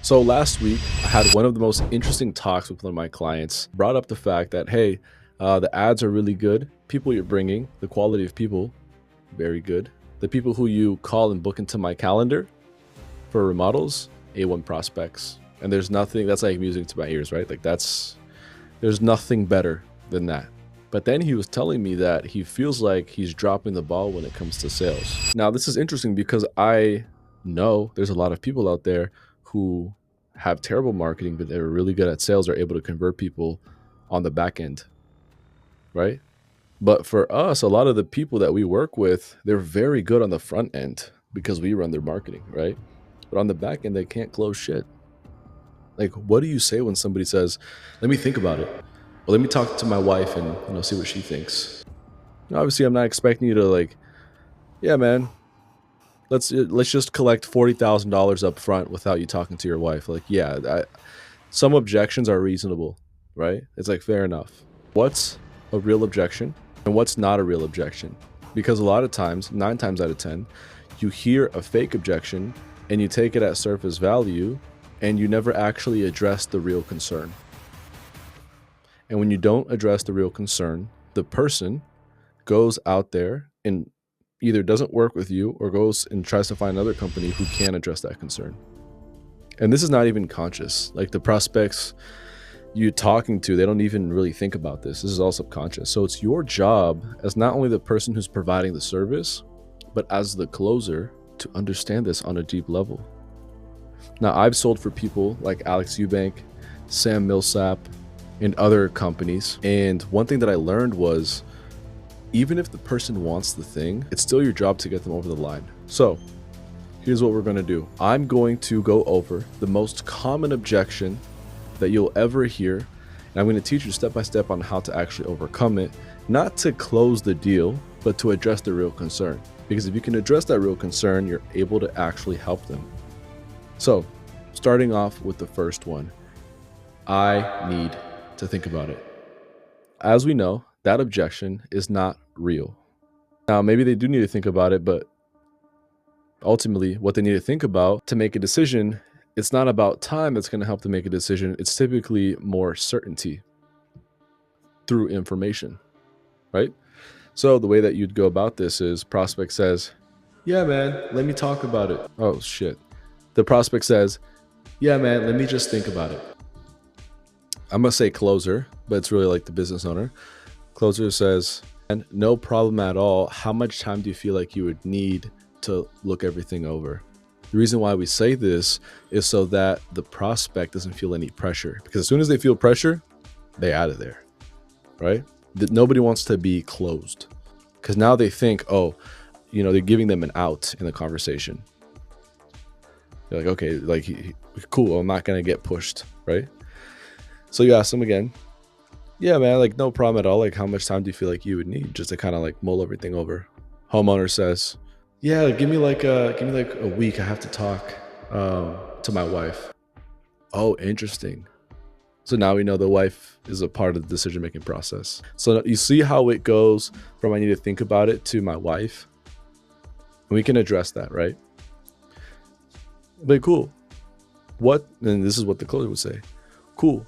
So last week, I had one of the most interesting talks with one of my clients. Brought up the fact that, hey, the ads are really good. People you're bringing, the quality of people, very good. The people who you call and book into my calendar for remodels, A1 prospects. And there's nothing, that's like music to my ears, right? Like there's nothing better than that. But then he was telling me that he feels like he's dropping the ball when it comes to sales. Now, this is interesting because I know there's a lot of people out there who have terrible marketing, but they're really good at sales, are able to convert people on the back end, right? But for us, a lot of the people that we work with, they're very good on the front end because we run their marketing, right? But on the back end, they can't close shit. Like, what do you say when somebody says, let me think about it? Well, let me talk to my wife and see what she thinks. Obviously, I'm not expecting you to like, yeah, man, let's just collect $40,000 up front without you talking to your wife. Like, yeah, some objections are reasonable, right? It's like, fair enough. What's a real objection and what's not a real objection? Because a lot of times, 9 times out of 10, you hear a fake objection and you take it at surface value and you never actually address the real concern. And when you don't address the real concern, the person goes out there and either doesn't work with you or goes and tries to find another company who can address that concern. And this is not even conscious. Like the prospects you're talking to, they don't even really think about this. This is all subconscious. So it's your job as not only the person who's providing the service, but as the closer to understand this on a deep level. Now, I've sold for people like Alex Eubank, Sam Millsap, and other companies. And one thing that I learned was, even if the person wants the thing, it's still your job to get them over the line. So here's what we're going to do. I'm going to go over the most common objection that you'll ever hear. And I'm going to teach you step by step on how to actually overcome it, not to close the deal, but to address the real concern. Because if you can address that real concern, you're able to actually help them. So starting off with the first one, I need to think about it. As we know, that objection is not real. Now, maybe they do need to think about it, but ultimately what they need to think about to make a decision, it's not about time that's going to help them make a decision. It's typically more certainty through information, right? So the way that you'd go about this is prospect says, yeah, man, let me talk about it. Oh, shit. The prospect says, yeah, man, let me just think about it. I'm going to say closer, but it's really like the business owner. Closer says, and no problem at all. How much time do you feel like you would need to look everything over? The reason why we say this is so that the prospect doesn't feel any pressure, because as soon as they feel pressure, they're out of there, right? Nobody wants to be closed because now they think, oh, they're giving them an out in the conversation. They're like, okay, like, cool, I'm not going to get pushed, right? So you ask them again, yeah, man, like no problem at all. Like how much time do you feel like you would need just to kind of like mull everything over? Homeowner says, yeah, give me like a week. I have to talk to my wife. Oh, interesting. So now we know the wife is a part of the decision-making process. So you see how it goes from I need to think about it to my wife. And we can address that, right? But cool. And this is what the closer would say. Cool.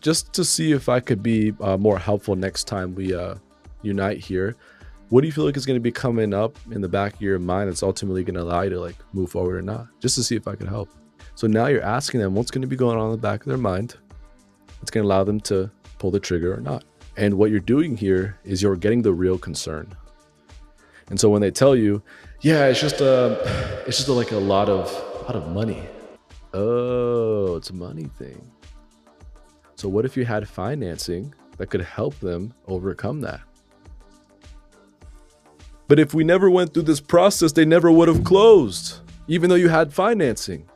Just to see if I could be more helpful next time we unite here, what do you feel like is going to be coming up in the back of your mind that's ultimately going to allow you to like move forward or not? Just to see if I could help. So now you're asking them what's going to be going on in the back of their mind. It's going to allow them to pull the trigger or not. And what you're doing here is you're getting the real concern. And so when they tell you, yeah, it's just like a lot of money. Oh, it's a money thing. So what if you had financing that could help them overcome that? But if we never went through this process, they never would have closed, even though you had financing.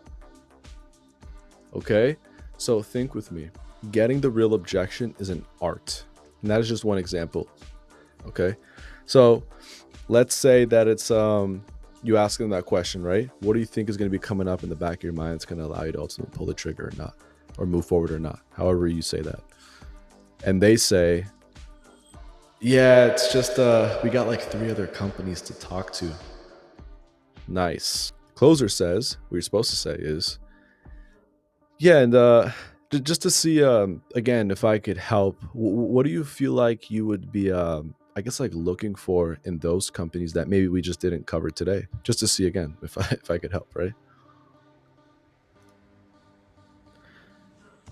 Okay? So think with me. Getting the real objection is an art. And that is just one example. Okay? So let's say that it's you ask them that question, right? What do you think is going to be coming up in the back of your mind that's going to allow you to ultimately pull the trigger or not? Or move forward or not, however you say that. And they say, yeah, it's just, we got like 3 other companies to talk to. Nice. Closer says, what you're supposed to say is, Yeah, and just to see again if I could help, what do you feel like you would be I guess like looking for in those companies that maybe we just didn't cover today, just to see again if I could help, right?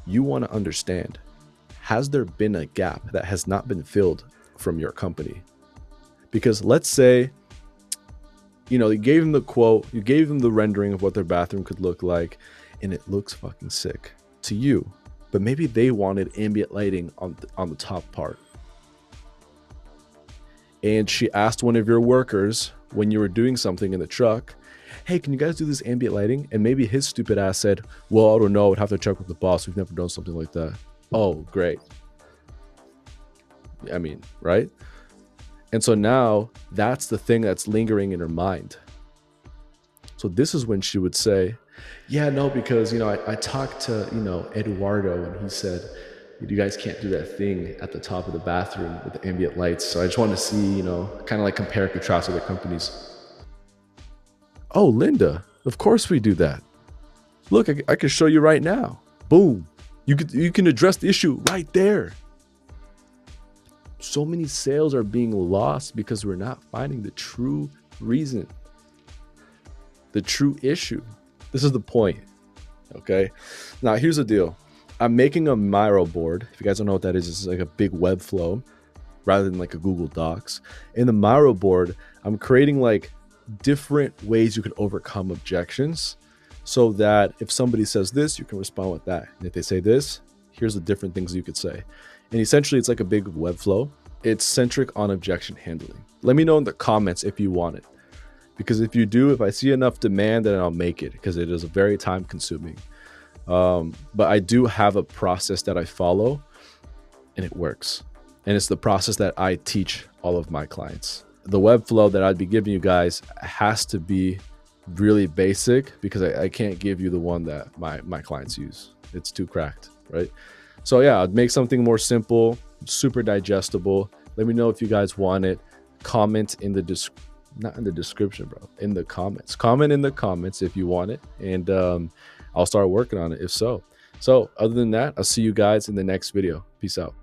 You want to understand, has there been a gap that has not been filled from your company? Because let's say, you know, you gave them the quote, you gave them the rendering of what their bathroom could look like, and it looks fucking sick to you. But maybe they wanted ambient lighting on the top part. And she asked one of your workers when you were doing something in the truck, hey, can you guys do this ambient lighting? And maybe his stupid ass said, well, I don't know, I'd have to check with the boss. We've never done something like that. Oh, great. I mean, right? And so now that's the thing that's lingering in her mind. So this is when she would say, yeah, no, because, you know, I talked to, you know, Eduardo, and he said, you guys can't do that thing at the top of the bathroom with the ambient lights. So I just wanted to see, you know, kind of like compare and contrast other companies. Oh, Linda, of course we do that. Look, I can show you right now. Boom. You can address the issue right there. So many sales are being lost because we're not finding the true reason, the true issue. This is the point. Okay. Now here's the deal. I'm making a Miro board. If you guys don't know what that is, it's like a big web flow rather than like a Google Docs. In the Miro board, I'm creating like different ways you can overcome objections so that if somebody says this, you can respond with that. And if they say this, here's the different things you could say. And essentially, it's like a big web flow. It's centric on objection handling. Let me know in the comments if you want it. Because if you do, if I see enough demand, then I'll make it, because it is very time consuming. But I do have a process that I follow, and it works. And it's the process that I teach all of my clients. The web flow that I'd be giving you guys has to be really basic, because I can't give you the one that my clients use. It's too cracked, right? So yeah, I'd make something more simple, super digestible. Let me know if you guys want it. Comment in the not in the description, bro, in the comments. Comment in the comments if you want it, and I'll start working on it if so. So other than that, I'll see you guys in the next video. Peace out.